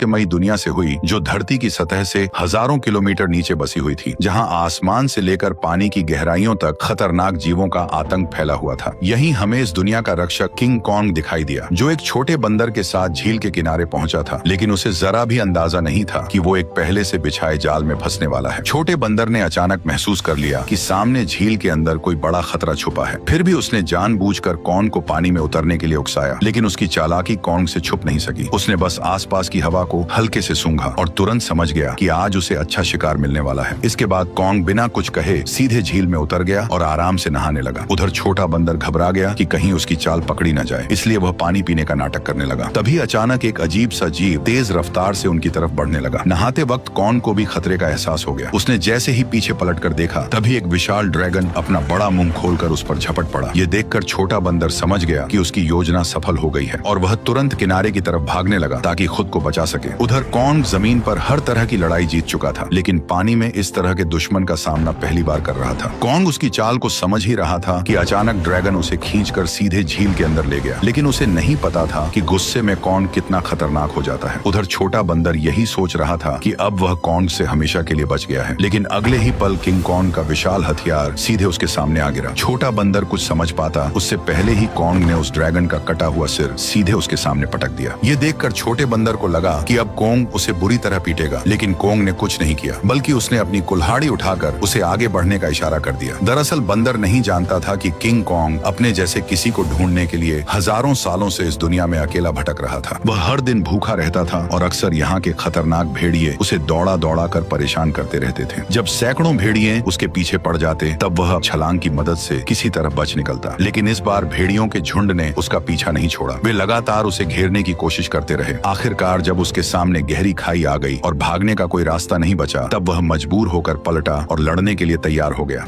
रहस्यमयी दुनिया से हुई जो धरती की सतह से हजारों किलोमीटर नीचे बसी हुई थी, जहां आसमान से लेकर पानी की गहराइयों तक खतरनाक जीवों का आतंक फैला हुआ था। यहीं हमें इस दुनिया का रक्षक किंग कॉन्ग दिखाई दिया, जो एक छोटे बंदर के साथ झील के किनारे पहुंचा था, लेकिन उसे जरा भी अंदाजा नहीं था कि वो एक पहले से बिछाए जाल में फंसने वाला है। छोटे बंदर ने अचानक महसूस कर लिया कि सामने झील के अंदर कोई बड़ा खतरा छुपा है। फिर भी उसने जानबूझकर कॉन्ग को पानी में उतरने के लिए उकसाया, लेकिन उसकी चालाकी कॉन्ग से छुप नहीं सकी। उसने बस आसपास की हवा को हल्के से सूंघा और तुरंत समझ गया कि आज उसे अच्छा शिकार मिलने वाला है। इसके बाद कॉन्ग बिना कुछ कहे सीधे झील में उतर गया और आराम से नहाने लगा। उधर छोटा बंदर घबरा गया कि कहीं उसकी चाल पकड़ी न जाए, इसलिए वह पानी पीने का नाटक करने लगा। तभी अचानक एक अजीब सा जीव तेज रफ्तार से उनकी तरफ बढ़ने लगा। नहाते वक्त कॉन्ग को भी खतरे का एहसास हो गया। उसने जैसे ही पीछे पलटकर देखा, तभी एक विशाल ड्रैगन अपना बड़ा मुंह खोलकर उस पर झपट पड़ा। ये देखकर छोटा बंदर समझ गया कि उसकी योजना सफल हो गई है और वह तुरंत किनारे की तरफ भागने लगा ताकि खुद को बचा सके। उधर कॉन्ग जमीन पर हर तरह की लड़ाई जीत चुका था, लेकिन पानी में इस तरह के दुश्मन का सामना पहली बार कर रहा था। कॉन्ग उसकी चाल को समझ ही रहा था कि अचानक ड्रैगन उसे खींचकर सीधे झील के अंदर ले गया, लेकिन उसे नहीं पता था कि गुस्से में कॉन्ग कितना खतरनाक हो जाता है। उधर छोटा बंदर यही सोच रहा था कि अब वह कॉन्ग से हमेशा के लिए बच गया है, लेकिन अगले ही पल किंग कॉन्ग का विशाल हथियार सीधे उसके सामने आ गिरा। छोटा बंदर कुछ समझ पाता उससे पहले ही कॉन्ग ने उस ड्रैगन का कटा हुआ सिर सीधे उसके सामने पटक दिया। ये देखकर छोटे बंदर को लगा कि अब कॉन्ग उसे बुरी तरह पीटेगा, लेकिन कॉन्ग ने कुछ नहीं किया, बल्कि उसने अपनी कुल्हाड़ी उठाकर उसे आगे बढ़ने का इशारा कर दिया। दरअसल बंदर नहीं जानता था कि किंग कॉन्ग अपने जैसे किसी को ढूंढने के लिए हजारों सालों से इस दुनिया में अकेला भटक रहा था। वह हर दिन भूखा रहता था और अक्सर यहाँ के खतरनाक भेड़िए उसे दौड़ा दौड़ा कर परेशान करते रहते थे। जब सैकड़ों भेड़िए उसके पीछे पड़ जाते, तब वह छलांग की मदद से किसी तरह बच निकलता, लेकिन इस बार भेड़ियों के झुंड ने उसका पीछा नहीं छोड़ा। वे लगातार उसे घेरने की कोशिश करते रहे। आखिरकार जब उसके सामने गहरी खाई आ गई और भागने का कोई रास्ता नहीं बचा, तब वह मजबूर होकर पलटा और लड़ने के लिए तैयार हो गया।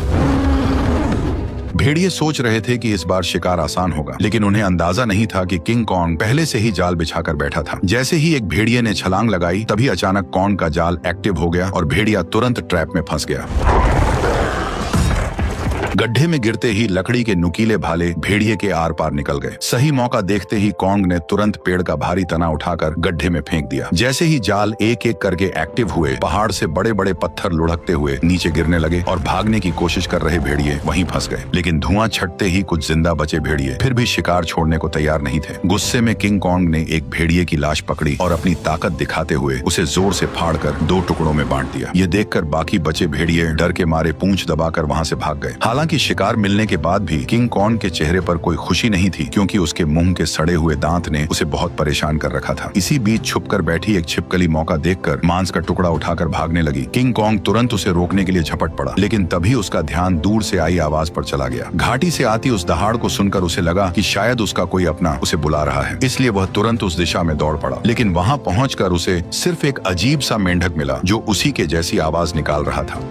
भेड़िए सोच रहे थे कि इस बार शिकार आसान होगा, लेकिन उन्हें अंदाजा नहीं था कि किंग कॉन्ग पहले से ही जाल बिछाकर बैठा था। जैसे ही एक भेड़िए ने छलांग लगाई, तभी अचानक कॉन्ग का जाल एक्टिव हो गया और भेड़िया तुरंत ट्रैप में फंस गया। गड्ढे में गिरते ही लकड़ी के नुकीले भाले भेड़िए के आर पार निकल गए। सही मौका देखते ही कॉन्ग ने तुरंत पेड़ का भारी तना उठाकर गड्ढे में फेंक दिया। जैसे ही जाल एक एक करके एक्टिव हुए, पहाड़ से बड़े बड़े पत्थर लुढ़कते हुए नीचे गिरने लगे और भागने की कोशिश कर रहे भेड़िए वहीं फंस गए। लेकिन धुआं छटते ही कुछ जिंदा बचे भेड़िए फिर भी शिकार छोड़ने को तैयार नहीं थे। गुस्से में किंग कॉन्ग ने एक भेड़िए की लाश पकड़ी और अपनी ताकत दिखाते हुए उसे जोर से फाड़कर 2 टुकड़ों में बांट दिया। ये देखकर बाकी बचे भेड़िए डर के मारे पूंछ दबाकर वहां से भाग गए। हालांकि शिकार मिलने के बाद भी किंग कॉन्ग के चेहरे पर कोई खुशी नहीं थी, क्योंकि उसके मुंह के सड़े हुए दांत ने उसे बहुत परेशान कर रखा था। इसी बीच छुपकर बैठी एक छिपकली मौका देखकर मांस का टुकड़ा उठाकर भागने लगी। किंग कॉन्ग तुरंत उसे रोकने के लिए झपट पड़ा, लेकिन तभी उसका ध्यान दूर से आई आवाज पर चला गया। घाटी से आती उस दहाड़ को सुनकर उसे लगा कि शायद उसका कोई अपना उसे बुला रहा है, इसलिए वह तुरंत उस दिशा में दौड़ पड़ा। लेकिन वहां पहुंचकर उसे सिर्फ एक अजीब सा मेंढक मिला जो उसी के जैसी आवाज निकाल रहा था।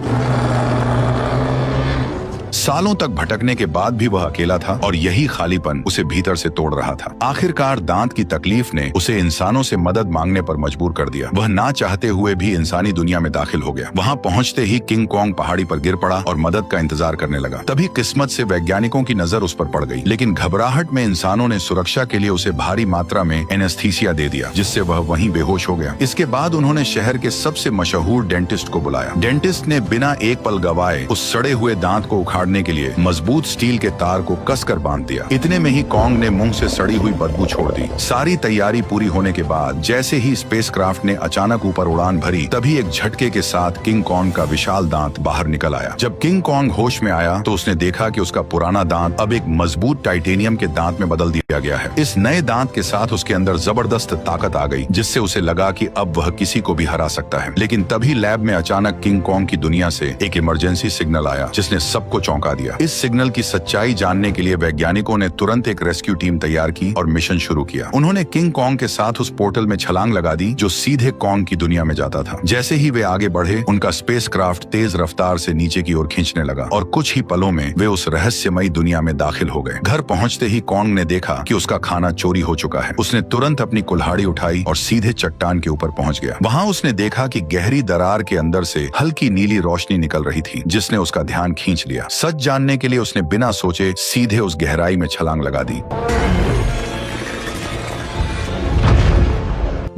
सालों तक भटकने के बाद भी वह अकेला था और यही खालीपन उसे भीतर से तोड़ रहा था। आखिरकार दांत की तकलीफ ने उसे इंसानों से मदद मांगने पर मजबूर कर दिया। वह ना चाहते हुए भी इंसानी दुनिया में दाखिल हो गया। वहां पहुंचते ही किंग कॉन्ग पहाड़ी पर गिर पड़ा और मदद का इंतजार करने लगा। तभी किस्मत से वैज्ञानिकों की नजर उस पर पड़ गई, लेकिन घबराहट में इंसानों ने सुरक्षा के लिए उसे भारी मात्रा में एनेस्थीसिया दे दिया, जिससे वह वहीं बेहोश हो गया। इसके बाद उन्होंने शहर के सबसे मशहूर डेंटिस्ट को बुलाया। डेंटिस्ट ने बिना एक पल गवाए उस सड़े हुए दांत को उखाड़ने के लिए मजबूत स्टील के तार को कसकर बांध दिया। इतने में ही कॉन्ग ने मुंह से सड़ी हुई बदबू छोड़ दी। सारी तैयारी पूरी होने के बाद जैसे ही स्पेसक्राफ्ट ने अचानक ऊपर उड़ान भरी, तभी एक झटके के साथ किंग कॉन्ग का विशाल दांत बाहर निकल आया। जब किंग कॉन्ग होश में आया तो उसने देखा कि उसका पुराना दांत अब एक मजबूत टाइटेनियम के दांत में बदल दिया गया है। इस नए दांत के साथ उसके अंदर जबरदस्त ताकत आ गई, जिससे उसे लगा कि अब वह किसी को भी हरा सकता है। लेकिन तभी लैब में अचानक किंग कॉन्ग की दुनिया से एक इमरजेंसी सिग्नल आया, जिसने सबको चौंका दिया। इस सिग्नल की सच्चाई जानने के लिए वैज्ञानिकों ने तुरंत एक रेस्क्यू टीम तैयार की और मिशन शुरू किया। उन्होंने किंग कॉन्ग के साथ उस पोर्टल में छलांग लगा दी जो सीधे कॉन्ग की दुनिया में जाता था। जैसे ही वे आगे बढ़े, उनका स्पेसक्राफ्ट तेज रफ्तार से नीचे की ओर खींचने लगा और कुछ ही पलों में वे उस रहस्यमयी दुनिया में दाखिल हो गए। घर पहुंचते ही कॉन्ग ने देखा कि उसका खाना चोरी हो चुका है। उसने तुरंत अपनी कुल्हाड़ी उठाई और सीधे चट्टान के ऊपर पहुंच गया। वहां उसने देखा कि गहरी दरार के अंदर से हल्की नीली रोशनी निकल रही थी, जिसने उसका ध्यान खींच लिया। सच जानने के लिए उसने बिना सोचे सीधे उस गहराई में छलांग लगा दी।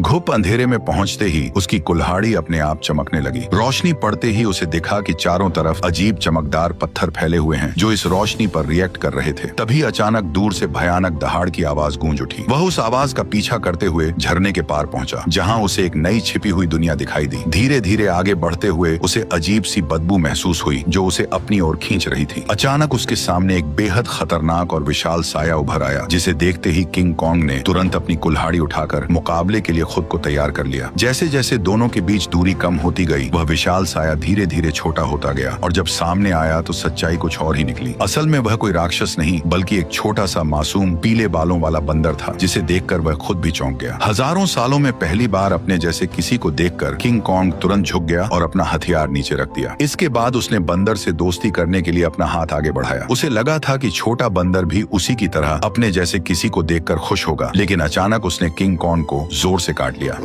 घुप अंधेरे में पहुंचते ही उसकी कुल्हाड़ी अपने आप चमकने लगी। रोशनी पड़ते ही उसे दिखा कि चारों तरफ अजीब चमकदार पत्थर फैले हुए हैं जो इस रोशनी पर रिएक्ट कर रहे थे। तभी अचानक दूर से भयानक दहाड़ की आवाज गूंज उठी। वह उस आवाज का पीछा करते हुए झरने के पार पहुंचा, जहां उसे एक नई छिपी हुई दुनिया दिखाई दी। धीरे धीरे आगे बढ़ते हुए उसे अजीब सी बदबू महसूस हुई जो उसे अपनी ओर खींच रही थी। अचानक उसके सामने एक बेहद खतरनाक और विशाल साया उभर आया, जिसे देखते ही किंग कॉन्ग ने तुरंत अपनी कुल्हाड़ी उठाकर मुकाबले के लिए खुद को तैयार कर लिया। जैसे जैसे दोनों के बीच दूरी कम होती गई, वह विशाल साया धीरे धीरे छोटा होता गया और जब सामने आया तो सच्चाई कुछ और ही निकली। असल में वह कोई राक्षस नहीं बल्कि एक छोटा सा मासूम पीले बालों वाला बंदर था, जिसे देखकर वह खुद भी चौंक गया। हजारों सालों में पहली बार अपने जैसे किसी को देखकर किंग कॉन्ग तुरंत झुक गया और अपना हथियार नीचे रख दिया। इसके बाद उसने बंदर से दोस्ती करने के लिए अपना हाथ आगे बढ़ाया। उसे लगा था कि छोटा बंदर भी उसी की तरह अपने जैसे किसी को देखकर खुश होगा, लेकिन अचानक उसने किंग कॉन्ग को जोर से काट लिया।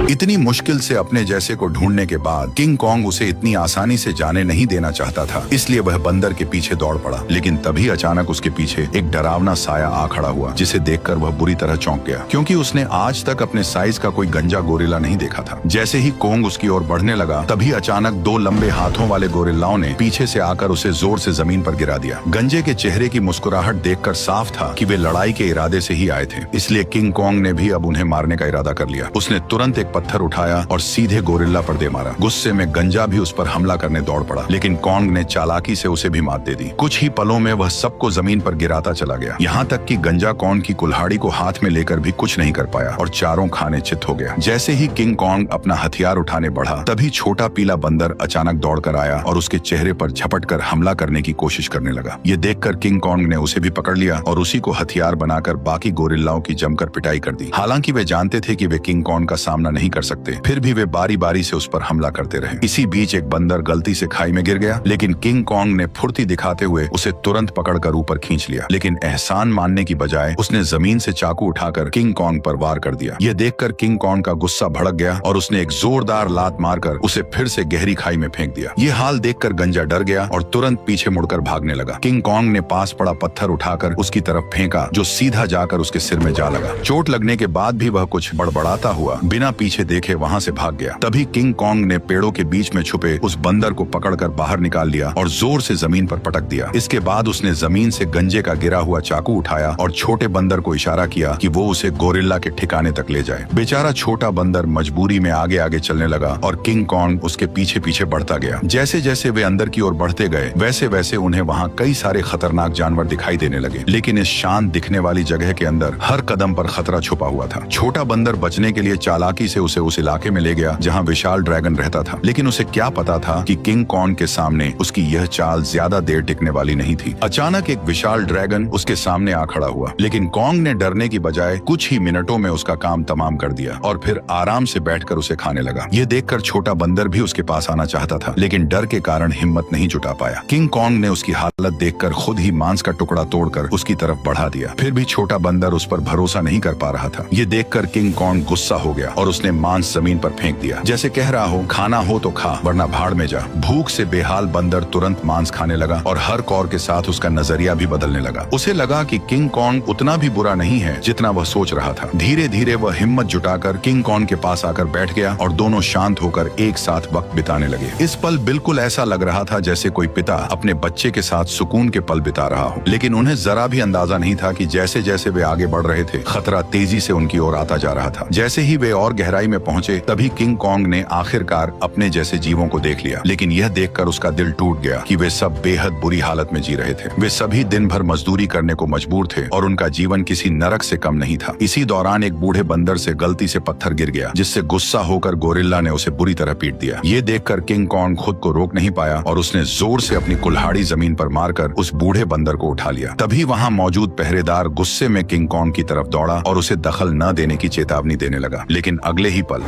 इतनी मुश्किल से अपने जैसे को ढूंढने के बाद किंग कॉन्ग उसे इतनी आसानी से जाने नहीं देना चाहता था, इसलिए वह बंदर के पीछे दौड़ पड़ा। लेकिन तभी अचानक उसके पीछे एक डरावना साया आ खड़ा हुआ, जिसे देखकर वह बुरी तरह चौंक गया, क्योंकि उसने आज तक अपने साइज का कोई गंजा गोरिल्ला नहीं देखा था। जैसे ही कॉन्ग उसकी ओर बढ़ने लगा, तभी अचानक दो लंबे हाथों वाले गोरिल्लाओं ने पीछे से आकर उसे जोर से जमीन पर गिरा दिया। गंजे के चेहरे की मुस्कुराहट देखकर साफ था कि वे लड़ाई के इरादे से ही आए थे, इसलिए किंग कॉन्ग ने भी अब उन्हें मारने का इरादा कर लिया। उसने तुरंत एक पत्थर उठाया और सीधे गोरिल्ला पर दे मारा। गुस्से में गंजा भी उस पर हमला करने दौड़ पड़ा, लेकिन कॉन्ग ने चालाकी से उसे भी मात दे दी। कुछ ही पलों में वह सबको जमीन पर गिराता चला गया, यहाँ तक कि गंजा कॉन्ग की कुल्हाड़ी को हाथ में लेकर भी कुछ नहीं कर पाया और चारों खाने चित हो गया। जैसे ही किंग कॉन्ग अपना हथियार उठाने बढ़ा, तभी छोटा पीला बंदर अचानक दौड़कर आया और उसके चेहरे पर झपट कर हमला करने की कोशिश करने लगा। ये देखकर किंग कॉन्ग ने उसे भी पकड़ लिया और उसी को हथियार बनाकर बाकी गोरिल्लाओं की जमकर पिटाई कर दी। हालांकि वे जानते थे कि वे किंग कॉन्ग का सामना नहीं कर सकते, फिर भी वे बारी बारी से उस पर हमला करते रहे। इसी बीच एक बंदर गलती से खाई में गिर गया, लेकिन किंग कॉन्ग ने फुर्ती दिखाते हुए उसे तुरंत पकड़कर ऊपर खींच लिया। लेकिन एहसान मानने की बजाय उसने जमीन से चाकू उठाकर किंग कॉन्ग पर वार कर दिया। यह देखकर किंग कॉन्ग का गुस्सा भड़क गया और उसने एक जोरदार लात मारकर उसे फिर से गहरी खाई में फेंक दिया। ये हाल देखकर गंजा डर गया और तुरंत पीछे मुड़कर भागने लगा। किंग कॉन्ग ने पास पड़ा पत्थर उठाकर उसकी तरफ फेंका, जो सीधा जाकर उसके सिर में जा लगा। चोट लगने के बाद भी वह कुछ बड़बड़ाता हुआ बिना पीछे देखे वहां से भाग गया। तभी किंग कॉन्ग ने पेड़ों के बीच में छुपे उस बंदर को पकड़कर बाहर निकाल लिया और जोर से जमीन पर पटक दिया। इसके बाद उसने जमीन से गंजे का गिरा हुआ चाकू उठाया और छोटे बंदर को इशारा किया कि वो उसे गोरिल्ला के ठिकाने तक ले जाए। बेचारा छोटा बंदर मजबूरी में आगे आगे चलने लगा और किंग कॉन्ग उसके पीछे पीछे बढ़ता गया। जैसे जैसे वे अंदर की ओर बढ़ते गए, वैसे वैसे उन्हें वहाँ कई सारे खतरनाक जानवर दिखाई देने लगे, लेकिन इस शांत दिखने वाली जगह के अंदर हर कदम पर खतरा छुपा हुआ था। छोटा बंदर बचने के लिए चालाकी से उसे उस इलाके में ले गया जहाँ विशाल ड्रैगन रहता था, लेकिन उसे क्या पता था कि किंग कॉन्ग के सामने उसकी यह चाल ज्यादा देर टिकने वाली नहीं थी। अचानक एक विशाल ड्रैगन उसके सामने आ खड़ा हुआ, लेकिन कॉन्ग ने डरने की बजाय कुछ ही मिनटों में उसका काम तमाम कर दिया और फिर आराम से बैठकर उसे खाने लगा। ये देखकर छोटा बंदर भी उसके पास आना चाहता था, लेकिन डर के कारण हिम्मत नहीं जुटा पाया। किंग कॉन्ग ने उसकी हालत देखकर खुद ही मांस का टुकड़ा तोड़कर उसकी तरफ बढ़ा दिया। फिर भी छोटा बंदर उस पर भरोसा नहीं कर पा रहा था। ये देखकर किंग कॉन्ग गुस्सा हो गया और उसने मांस जमीन पर फेंक दिया, जैसे कह रहा हो खाना हो तो खा वरना भाड़ में जा। भूख से बेहाल बंदर तुरंत मांस खाने लगा और हर कौर के साथ उसका नजरिया भी बदलने लगा। उसे लगा कि किंग कॉन्ग उतना भी बुरा नहीं है जितना वह सोच रहा था। धीरे धीरे वह हिम्मत जुटाकर किंग कॉन्ग के पास आकर बैठ गया और दोनों शांत होकर एक साथ वक्त बिताने लगे। इस पल बिल्कुल ऐसा लग रहा था जैसे कोई पिता अपने बच्चे के साथ सुकून के पल बिता रहा हो, लेकिन उन्हें जरा भी अंदाजा नहीं था कि जैसे जैसे वे आगे बढ़ रहे थे, खतरा तेजी से उनकी ओर आता जा रहा था। जैसे ही वे और गहराई में पहुंचे, तभी किंग कॉन्ग ने आखिरकार अपने जैसे जीवों को देख लिया, लेकिन यह देखकर उसका दिल टूट गया कि वे सब बेहद बुरी हालत में जी रहे थे। वे सभी दिन भर मजदूरी करने को मजबूर थे और उनका जीवन किसी नरक से कम नहीं था। इसी दौरान एक बूढ़े बंदर से गलती से पत्थर गिर गया, जिससे गुस्सा होकर गोरिल्ला ने उसे बुरी तरह पीट दिया। ये देखकर किंग कॉन्ग खुद को रोक नहीं पाया और उसने जोर से अपनी कुल्हाड़ी जमीन पर मारकर उस बूढ़े बंदर को उठा लिया। तभी वहाँ मौजूद पहरेदार गुस्से में किंग कॉन्ग की तरफ दौड़ा और उसे दखल न देने की चेतावनी देने लगा, लेकिन अगले ही पल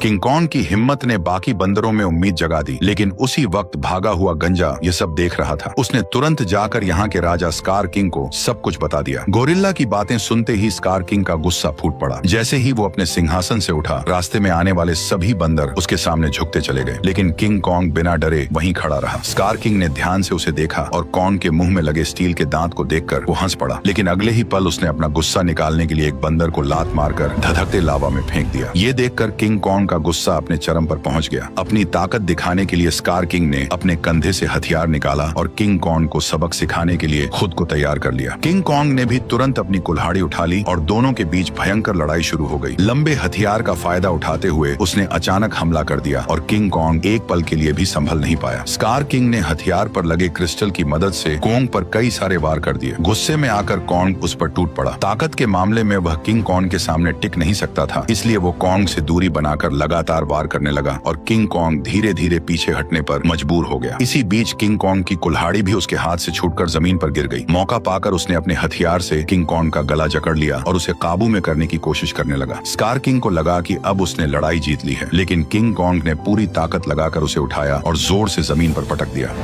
किंग कॉन्ग की हिम्मत ने बाकी बंदरों में उम्मीद जगा दी, लेकिन उसी वक्त भागा हुआ गंजा ये सब देख रहा था। उसने तुरंत जाकर यहाँ के राजा स्कार किंग को सब कुछ बता दिया। गोरिल्ला की बातें सुनते ही स्कार किंग का गुस्सा फूट पड़ा। जैसे ही वो अपने सिंहासन से उठा, रास्ते में आने वाले सभी बंदर उसके सामने झुकते चले गए, लेकिन किंग कॉन्ग बिना डरे वहीं खड़ा रहा। स्कार किंग ने ध्यान से उसे देखा और कॉन्ग के मुंह में लगे स्टील के दांत को देखकर वो हंस पड़ा, लेकिन अगले ही पल उसने अपना गुस्सा निकालने के लिए एक बंदर को लात मारकर धधकते लावा में फेंक दिया। ये देखकर किंग कॉन्ग का गुस्सा अपने चरम पर पहुंच गया। अपनी ताकत दिखाने के लिए स्कार किंग ने अपने कंधे से हथियार निकाला और किंग कॉन्ग को सबक सिखाने के लिए खुद को तैयार कर लिया। किंग कॉन्ग ने भी तुरंत अपनी कुल्हाड़ी उठा ली और दोनों के बीच भयंकर लड़ाई शुरू हो गई। लंबे हथियार का फायदा उठाते हुए उसने अचानक हमला कर दिया और किंग कॉन्ग एक पल के लिए भी संभल नहीं पाया। स्कार किंग ने हथियार पर लगे क्रिस्टल की मदद से कॉन्ग पर कई सारे वार कर दिए। गुस्से में आकर कॉन्ग उस पर टूट पड़ा। ताकत के मामले में वह किंग कॉन्ग के सामने टिक नहीं सकता था, इसलिए वो कॉन्ग से दूरी बनाकर लगातार वार करने लगा और किंग कॉन्ग धीरे धीरे पीछे हटने पर मजबूर हो गया। इसी बीच किंग कॉन्ग की कुल्हाड़ी भी उसके हाथ से छूटकर जमीन पर गिर गई। मौका पाकर उसने अपने हथियार से किंग कॉन्ग का गला जकड़ लिया और उसे काबू में करने की कोशिश करने लगा। स्कार किंग को लगा कि अब उसने लड़ाई जीत ली है, लेकिन किंग कॉन्ग ने पूरी ताकत लगाकर उसे उठाया और जोर से जमीन पर पटक दिया।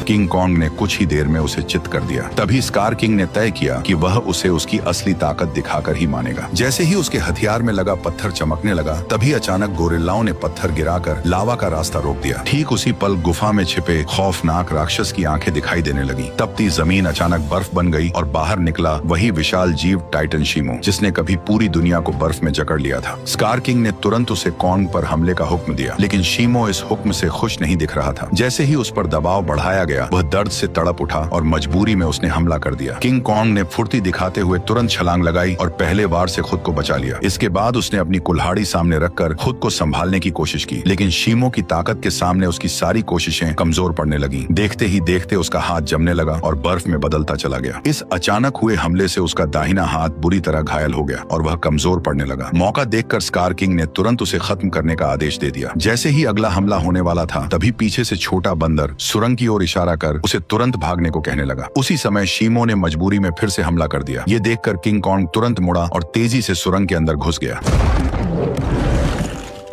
किंग कॉन्ग ने कुछ ही देर में उसे चित कर दिया। तभी स्कार किंग ने तय किया कि वह उसे उसकी असली ताकत दिखाकर ही मानेगा। जैसे ही उसके हथियार में लगा पत्थर चमकने लगा, तभी अचानक गोरिल्लाओं ने पत्थर गिराकर लावा का रास्ता रोक दिया। ठीक उसी पल गुफा में छिपे खौफनाक राक्षस की आंखें दिखाई देने लगी। तपती जमीन अचानक बर्फ बन गई और बाहर निकला वही विशाल जीव टाइटन शीमो, जिसने कभी पूरी दुनिया को बर्फ में जकड़ लिया था। स्कार किंग ने तुरंत उसे कॉन्ग पर हमले का हुक्म दिया, लेकिन शीमो इस हुक्म से खुश नहीं दिख रहा था। जैसे ही उस पर दबाव बढ़ाया गया, वह दर्द से तड़प उठा और मजबूरी में उसने हमला कर दिया। किंग कॉन्ग ने फुर्ती दिखाते हुए तुरंत छलांग लगाई और पहले वार से खुद को बचा लिया। इसके बाद उसने अपनी कुल्हाड़ी सामने रखकर खुद को संभालने की कोशिश की, लेकिन शीमो की ताकत के सामने उसकी सारी कोशिशें कमजोर पड़ने लगी। देखते ही देखते उसका हाथ जमने लगा और बर्फ में बदलता चला गया। इस अचानक हुए हमले से उसका दाहिना हाथ बुरी तरह घायल हो गया और वह कमजोर पड़ने लगा। मौका देखकर स्कार किंग ने तुरंत उसे खत्म करने का आदेश दे दिया। जैसे ही अगला हमला होने वाला था, तभी पीछे से छोटा बंदर सुरंग की ओर इशारा कर उसे तुरंत भागने को कहने लगा। उसी समय शीमो ने मजबूरी में फिर से हमला कर दिया। ये देखकर किंग कॉन्ग तुरंत मुड़ा और तेजी से सुरंग के अंदर घुस गया,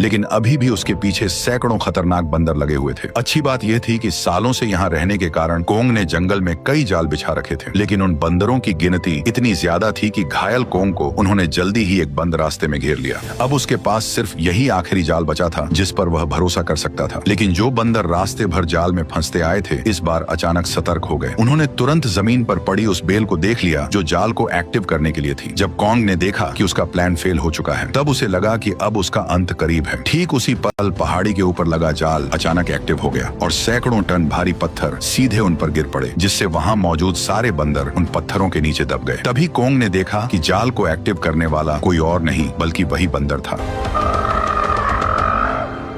लेकिन अभी भी उसके पीछे सैकड़ों खतरनाक बंदर लगे हुए थे। अच्छी बात यह थी कि सालों से यहाँ रहने के कारण कोंग ने जंगल में कई जाल बिछा रखे थे, लेकिन उन बंदरों की गिनती इतनी ज्यादा थी कि घायल कोंग को उन्होंने जल्दी ही एक बंद रास्ते में घेर लिया। अब उसके पास सिर्फ यही आखिरी जाल बचा था जिस पर वह भरोसा कर सकता था। लेकिन जो बंदर रास्ते भर जाल में फंसते आए थे, इस बार अचानक सतर्क हो गए। उन्होंने तुरंत जमीन पर पड़ी उस बेल को देख लिया जो जाल को एक्टिव करने के लिए थी। जब कोंग ने देखा कि उसका प्लान फेल हो चुका है, तब उसे लगा कि अब उसका अंत करीब है। ठीक उसी पल पहाड़ी के ऊपर लगा जाल अचानक एक्टिव हो गया और सैकड़ों टन भारी पत्थर सीधे उन पर गिर पड़े, जिससे वहां मौजूद सारे बंदर उन पत्थरों के नीचे दब गए। तभी कोंग ने देखा कि जाल को एक्टिव करने वाला कोई और नहीं बल्कि वही बंदर था।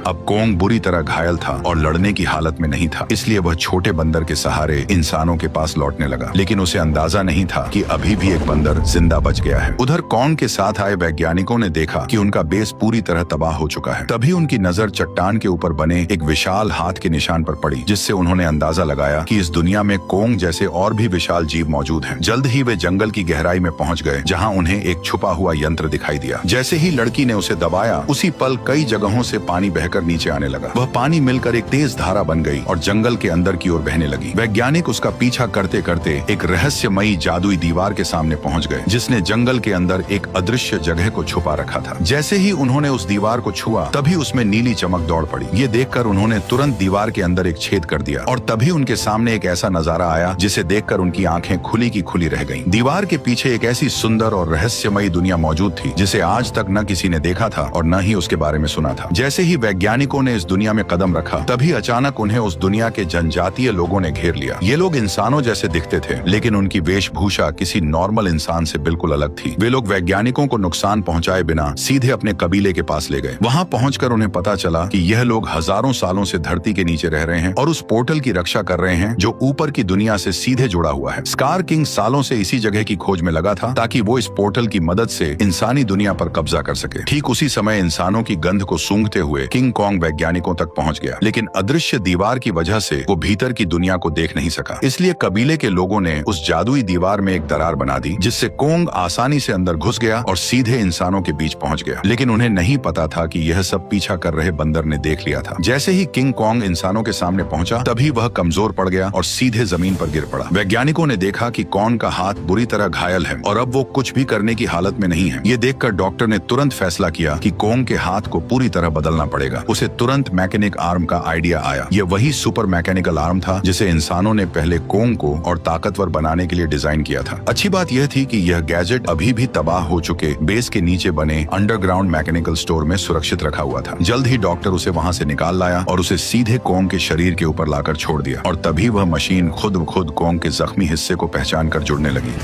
अब कोंग बुरी तरह घायल था और लड़ने की हालत में नहीं था, इसलिए वह छोटे बंदर के सहारे इंसानों के पास लौटने लगा। लेकिन उसे अंदाजा नहीं था कि अभी भी एक बंदर जिंदा बच गया है। उधर कोंग के साथ आए वैज्ञानिकों ने देखा कि उनका बेस पूरी तरह तबाह हो चुका है। तभी उनकी नजर चट्टान के ऊपर बने एक विशाल हाथ के निशान पर पड़ी, जिससे उन्होंने अंदाजा लगाया कि इस दुनिया में कोंग जैसे और भी विशाल जीव मौजूद हैं। जल्द ही वे जंगल की गहराई में पहुंच गए, जहां उन्हें एक छुपा हुआ यंत्र दिखाई दिया। जैसे ही लड़की ने उसे दबाया, उसी पल कई जगहों से पानी बहकर नीचे आने लगा। वह पानी मिलकर एक तेज धारा बन गई और जंगल के अंदर की ओर बहने लगी। वैज्ञानिक उसका पीछा करते करते एक रहस्यमयी जादुई दीवार के सामने पहुंच गए, जिसने जंगल के अंदर एक अदृश्य जगह को छुपा रखा था। जैसे ही उन्होंने उस दीवार को छुआ, तभी उसमें नीली चमक दौड़ पड़ी। ये देखकर उन्होंने तुरंत दीवार के अंदर एक छेद कर दिया और तभी उनके सामने एक ऐसा नजारा आया जिसे देखकर उनकी आंखें खुली की खुली रह गईं। दीवार के पीछे एक ऐसी सुंदर और रहस्यमयी दुनिया मौजूद थी जिसे आज तक न किसी ने देखा था और न ही उसके बारे में सुना था। जैसे ही वैज्ञानिकों ने इस दुनिया में कदम रखा, तभी अचानक उन्हें उस दुनिया के जनजातीय लोगों ने घेर लिया। ये लोग इंसानों जैसे दिखते थे, लेकिन उनकी वेशभूषा किसी नॉर्मल इंसान से बिल्कुल अलग थी। वे लोग वैज्ञानिकों को नुकसान पहुंचाए बिना सीधे अपने कबीले के पास ले गए। वहां पहुंचकर उन्हें पता चला कि यह लोग हजारों सालों से धरती के नीचे रह रहे हैं और उस पोर्टल की रक्षा कर रहे हैं जो ऊपर की दुनिया से सीधे जुड़ा हुआ है। स्कार किंग सालों से इसी जगह की खोज में लगा था ताकि वो इस पोर्टल की मदद से इंसानी दुनिया पर कब्जा कर सके। ठीक उसी समय इंसानों की गंध को सूंघते हुए किंग किंग कॉन्ग वैज्ञानिकों तक पहुंच गया, लेकिन अदृश्य दीवार की वजह से वो भीतर की दुनिया को देख नहीं सका। इसलिए कबीले के लोगों ने उस जादुई दीवार में एक दरार बना दी, जिससे कॉन्ग आसानी से अंदर घुस गया और सीधे इंसानों के बीच पहुंच गया। लेकिन उन्हें नहीं पता था कि यह सब पीछा कर रहे बंदर ने देख लिया था। जैसे ही किंग कॉन्ग इंसानों के सामने पहुंचा, तभी वह कमजोर पड़ गया और सीधे जमीन पर गिर पड़ा। वैज्ञानिकों ने देखा कि कॉन्ग का हाथ बुरी तरह घायल है और अब वो कुछ भी करने की हालत में नहीं है। ये देखकर डॉक्टर ने तुरंत फैसला किया कि कॉन्ग के हाथ को पूरी तरह बदलना पड़ेगा। उसे तुरंत मैकेनिक आर्म का आइडिया आया। यह वही सुपर मैकेनिकल आर्म था जिसे इंसानों ने पहले कॉन्ग को और ताकतवर बनाने के लिए डिजाइन किया था। अच्छी बात यह थी कि यह गैजेट अभी भी तबाह हो चुके बेस के नीचे बने अंडरग्राउंड मैकेनिकल स्टोर में सुरक्षित रखा हुआ था। जल्द ही डॉक्टर उसे वहां से निकाल लाया और उसे सीधे कॉन्ग के शरीर के ऊपर लाकर छोड़ दिया, और तभी वह मशीन खुद ब खुद कॉन्ग के जख्मी हिस्से को पहचान कर जुड़ने लगी।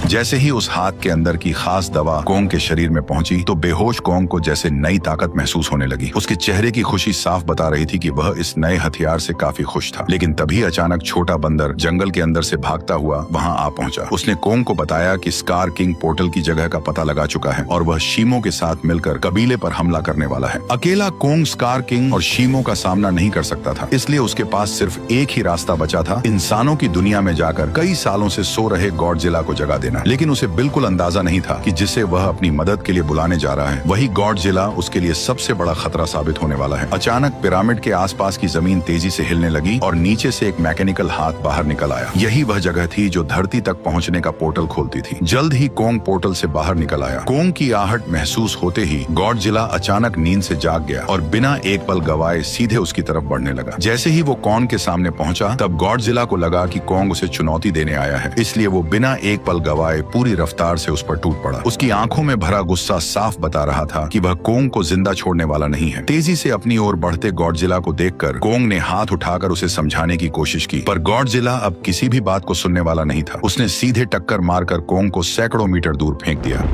जैसे ही उस हाथ के अंदर की खास दवा कॉन्ग के शरीर में पहुंची, तो बेहोश कॉन्ग को जैसे नई ताकत महसूस होने लगी। उसके चेहरे की खुशी साफ बता रही थी कि वह इस नए हथियार से काफी खुश था। लेकिन तभी अचानक छोटा बंदर जंगल के अंदर से भागता हुआ वहां आ पहुंचा। उसने कॉन्ग को बताया कि स्कार किंग पोर्टल की जगह का पता लगा चुका है और वह शीमो के साथ मिलकर कबीले पर हमला करने वाला है। अकेला कॉन्ग स्कार किंग और शीमो का सामना नहीं कर सकता था, इसलिए उसके पास सिर्फ एक ही रास्ता बचा था, इंसानों की दुनिया में जाकर कई सालों से सो रहे गॉडजिला को जगा देना। लेकिन उसे बिल्कुल अंदाजा नहीं था कि जिसे वह अपनी मदद के लिए बुलाने जा रहा है, वही गॉडजिला उसके लिए सबसे बड़ा खतरा साबित होने वाला है। अचानक पिरामिड के आसपास की जमीन तेजी से हिलने लगी और नीचे से एक मैकेनिकल हाथ बाहर निकल आया। यही वह जगह थी जो धरती तक पहुंचने का पोर्टल खोलती थी। जल्द ही कॉन्ग पोर्टल से बाहर निकल आया। कॉन्ग की आहट महसूस होते ही गॉडजिला अचानक नींद से जाग गया और बिना एक पल गवाए सीधे उसकी तरफ बढ़ने लगा। जैसे ही वो कॉन्ग के सामने पहुंचा, तब गॉडजिला को लगा कि कॉन्ग उसे चुनौती देने आया है, इसलिए वो बिना एक पल गवाए पूरी रफ्तार से उस पर टूट पड़ा। उसकी आंखों में भरा गुस्सा साफ बता रहा था कि वह कॉन्ग को जिंदा छोड़ने वाला नहीं है। तेजी से अपनी ओर बढ़ते गॉडजिला को देखकर कॉन्ग ने हाथ उठाकर उसे समझाने की कोशिश की, पर गॉडजिला अब किसी भी बात को सुनने वाला नहीं था। उसने सीधे टक्कर मारकर कॉन्ग को सैकड़ों मीटर दूर फेंक दिया।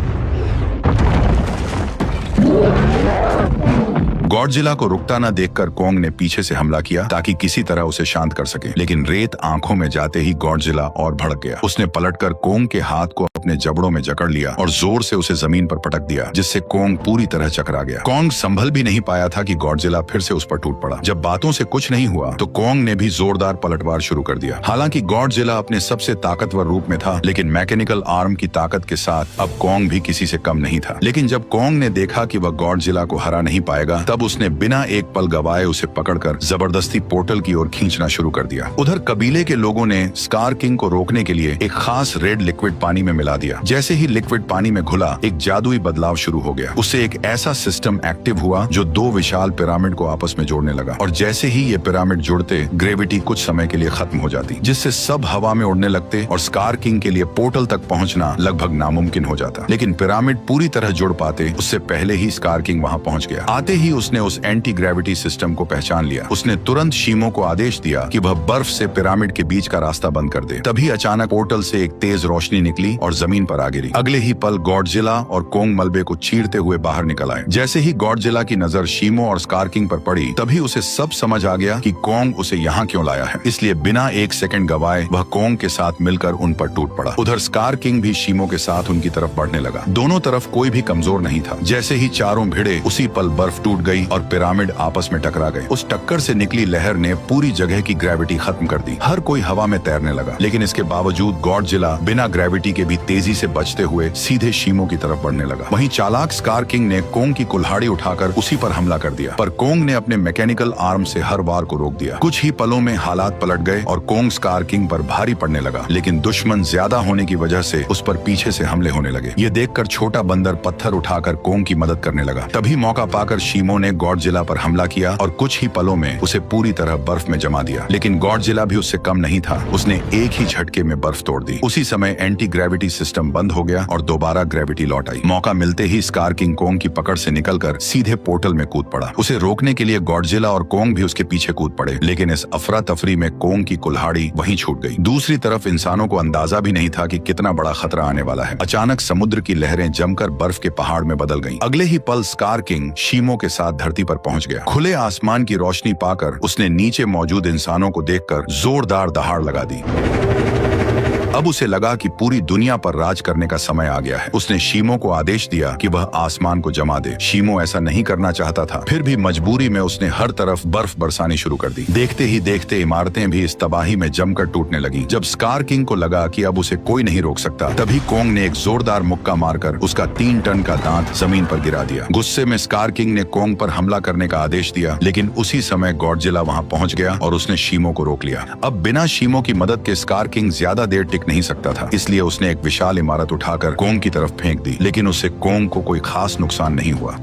गॉडजिला को रुकता न देखकर कॉन्ग ने पीछे से हमला किया ताकि किसी तरह उसे शांत कर सके, लेकिन रेत आंखों में जाते ही गॉडजिला और भड़क गया। उसने पलटकर कॉन्ग के हाथ को अपने जबड़ों में जकड़ लिया और जोर से उसे जमीन पर पटक दिया, जिससे कॉन्ग पूरी तरह चकरा गया। कॉन्ग संभल भी नहीं पाया था कि गॉडजिला फिर से उस पर टूट पड़ा। जब बातों से कुछ नहीं हुआ तो कॉन्ग ने भी जोरदार पलटवार शुरू कर दिया। हालांकि गॉडजिला अपने सबसे ताकतवर रूप में था, लेकिन मैकेनिकल आर्म की ताकत के साथ अब कॉन्ग भी किसी से कम नहीं था। लेकिन जब कॉन्ग ने देखा कि वह गॉडजिला को हरा नहीं पाएगा, तब उसने बिना एक पल गवाए उसे पकड़कर जबरदस्ती पोर्टल की ओर खींचना शुरू कर दिया। उधर कबीले के लोगों ने स्कार किंग को रोकने के लिए एक खास रेड लिक्विड पानी में मिला दिया। जैसे ही लिक्विड पानी में घुला, एक जादुई बदलाव शुरू हो गया। उससे एक ऐसा सिस्टम एक्टिव हुआ जो दो विशाल पिरामिड को आपस में जोड़ने लगा, और जैसे ही ये पिरामिड जुड़ते, ग्रेविटी कुछ समय के लिए खत्म हो जाती, जिससे सब हवा में उड़ने लगते और स्कार किंग के लिए पोर्टल तक पहुंचना लगभग नामुमकिन हो जाता। लेकिन पिरामिड पूरी तरह जुड़ पाते उससे पहले ही स्कार किंग वहां पहुंच गया। आते ही उसने उस एंटी ग्रेविटी सिस्टम को पहचान लिया। उसने तुरंत शीमो को आदेश दिया कि वह बर्फ से पिरामिड के बीच का रास्ता बंद कर दे। तभी अचानक पोर्टल से एक तेज रोशनी निकली और जमीन पर आ गिरी। अगले ही पल गॉडजिला और कॉन्ग मलबे को चीरते हुए बाहर निकल आए। जैसे ही गॉडजिला की नजर शीमो और स्कार किंग पर पड़ी, तभी उसे सब समझ आ गया कि कॉन्ग उसे यहाँ क्यों लाया है। इसलिए बिना एक सेकंड गवाए वह कॉन्ग के साथ मिलकर उन पर टूट पड़ा। उधर स्कार किंग भी शीमो के साथ उनकी तरफ बढ़ने लगा। दोनों तरफ कोई भी कमजोर नहीं था। जैसे ही चारों भिड़े, उसी पल बर्फ टूट गई और पिरामिड आपस में टकरा गए। उस टक्कर से निकली लहर ने पूरी जगह की ग्रेविटी खत्म कर दी। हर कोई हवा में तैरने लगा, लेकिन इसके बावजूद गॉडजिला बिना ग्रेविटी के भी तेजी से बचते हुए सीधे शीमो की तरफ बढ़ने लगा। वहीं चालाक स्कार किंग ने कॉन्ग की कुल्हाड़ी उठाकर उसी पर हमला कर दिया, पर कॉन्ग ने अपने मैकेनिकल आर्म से हर वार को रोक दिया। कुछ ही पलों में हालात पलट गए और कॉन्ग स्कार किंग पर भारी पड़ने लगा, लेकिन दुश्मन ज्यादा होने की वजह से उस पर पीछे से हमले होने लगे। ये देखकर छोटा बंदर पत्थर उठाकर कॉन्ग की मदद करने लगा। तभी मौका पाकर शीमो ने गॉडजिला पर हमला किया और कुछ ही पलों में उसे पूरी तरह बर्फ में जमा दिया। लेकिन गॉडजिला भी उससे कम नहीं था। उसने एक ही झटके में बर्फ तोड़ दी। उसी समय एंटी ग्रेविटी सिस्टम बंद हो गया और दोबारा ग्रेविटी लौट आई। मौका मिलते ही स्कार किंग कॉन्ग की पकड़ से निकलकर सीधे पोर्टल में कूद पड़ा। उसे रोकने के लिए गॉडजिला और कॉन्ग भी उसके पीछे कूद पड़े, लेकिन इस अफरा तफरी में कॉन्ग की कुल्हाड़ी वहीं छूट गई। दूसरी तरफ इंसानों को अंदाजा भी नहीं था कि कितना बड़ा खतरा आने वाला है। अचानक समुद्र की लहरें जमकर बर्फ के पहाड़ में बदल गईं। अगले ही पल स्कार किंग शीमो के साथ धरती पर पहुंच गया। खुले आसमान की रोशनी पाकर उसने नीचे मौजूद इंसानों को देखकर जोरदार दहाड़ लगा दी। अब उसे लगा कि पूरी दुनिया पर राज करने का समय आ गया है। उसने शीमो को आदेश दिया कि वह आसमान को जमा दे। शीमो ऐसा नहीं करना चाहता था, फिर भी मजबूरी में उसने हर तरफ बर्फ बरसानी शुरू कर दी। देखते ही देखते इमारतें भी इस तबाही में जमकर टूटने लगी। जब स्कार किंग को लगा कि अब उसे कोई नहीं रोक सकता, तभी कोंग ने एक जोरदार मुक्का मारकर उसका 3 टन का दांत जमीन पर गिरा दिया। गुस्से में स्कार किंग ने कोंग पर हमला करने का आदेश दिया, लेकिन उसी समय गॉडजिला वहां पहुंच गया और उसने शीमो को रोक लिया। अब बिना शीमो की मदद के स्कार किंग ज्यादा देर टिक नहीं सकता था, इसलिए उसने एक विशाल इमारत उठाकर कोंग की तरफ फेंक दी, लेकिन उससे कोंग को कोई खास नुकसान नहीं हुआ।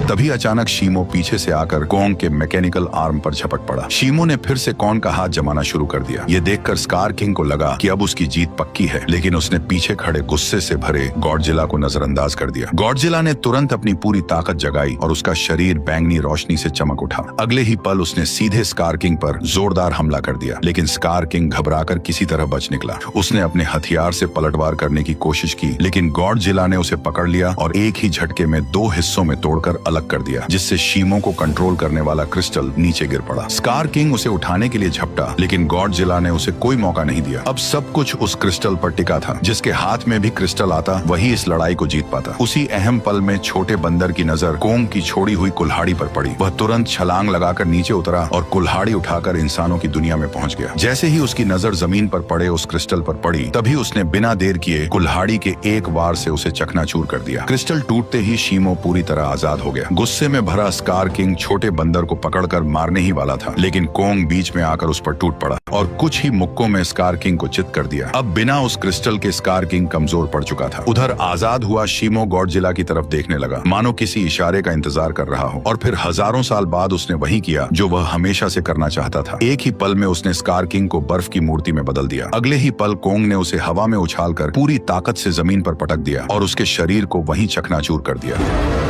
तभी अचानक शीमो पीछे से आकर कोंग के मैकेनिकल आर्म पर झपट पड़ा। शीमो ने फिर से कोंग का हाथ जमाना शुरू कर दिया। ये देखकर स्कार किंग को लगा कि अब उसकी जीत पक्की है, लेकिन उसने पीछे खड़े गुस्से से भरे गॉडजिला को नजरअंदाज कर दिया। गॉडजिला ने तुरंत अपनी पूरी ताकत जगाई और उसका शरीर बैंगनी रोशनी से चमक उठा। अगले ही पल उसने सीधे स्कार किंग पर जोरदार हमला कर दिया, लेकिन स्कार किंग घबराकर किसी तरह बच निकला। उसने अपने हथियार से पलटवार करने की कोशिश की, लेकिन गॉडजिला ने उसे पकड़ लिया और एक ही झटके में 2 हिस्सों में तोड़कर अलग कर दिया, जिससे शीमो को कंट्रोल करने वाला क्रिस्टल नीचे गिर पड़ा। स्कार किंग उसे उठाने के लिए झपटा, लेकिन गॉडजिला ने उसे कोई मौका नहीं दिया। अब सब कुछ उस क्रिस्टल पर टिका था। जिसके हाथ में भी क्रिस्टल आता, वही इस लड़ाई को जीत पाता। उसी अहम पल में छोटे बंदर की नजर कोंग की छोड़ी हुई कुल्हाड़ी पर पड़ी। वह तुरंत छलांग लगाकर नीचे उतरा और कुल्हाड़ी उठाकर इंसानों की दुनिया में पहुंच गया। जैसे ही उसकी नजर जमीन पर पड़े उस क्रिस्टल पर पड़ी, तभी उसने बिना देर किए कुल्हाड़ी के एक वार से उसे चकनाचूर कर दिया। क्रिस्टल टूटते ही शीमो पूरी तरह आजाद हो गया। गुस्से में भरा स्कार किंग छोटे बंदर को पकड़कर मारने ही वाला था, लेकिन कोंग बीच में आकर उस पर टूट पड़ा और कुछ ही मुक्कों में स्कार किंग को चित कर दिया। अब बिना उस क्रिस्टल के स्कार किंग कमजोर पड़ चुका था। उधर आजाद हुआ शीमो गॉडजिला की तरफ देखने लगा, मानो किसी इशारे का इंतजार कर रहा हो, और फिर हजारों साल बाद उसने वही किया जो वह हमेशा से करना चाहता था। एक ही पल में उसने स्कार किंग को बर्फ की मूर्ति में बदल दिया। अगले ही पल कोंग ने उसे हवा में उछालकर पूरी ताकत से जमीन पर पटक दिया और उसके शरीर को वहीं चकनाचूर कर दिया।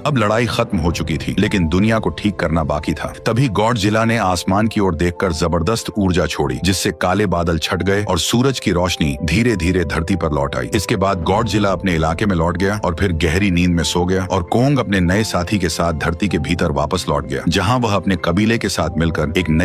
अब लड़ाई खत्म हो चुकी थी, लेकिन दुनिया को ठीक करना बाकी था। तभी गॉडजिला ने आसमान की ओर देखकर जबरदस्त ऊर्जा छोड़ी, जिससे काले बादल छट गए और सूरज की रोशनी धीरे धीरे धरती पर लौट आई। इसके बाद गॉडजिला अपने इलाके में लौट गया और फिर गहरी नींद में सो गया, और कोंग अपने नए साथी के साथ धरती के भीतर वापस लौट गया, जहां वह अपने कबीले के साथ मिलकर एक नई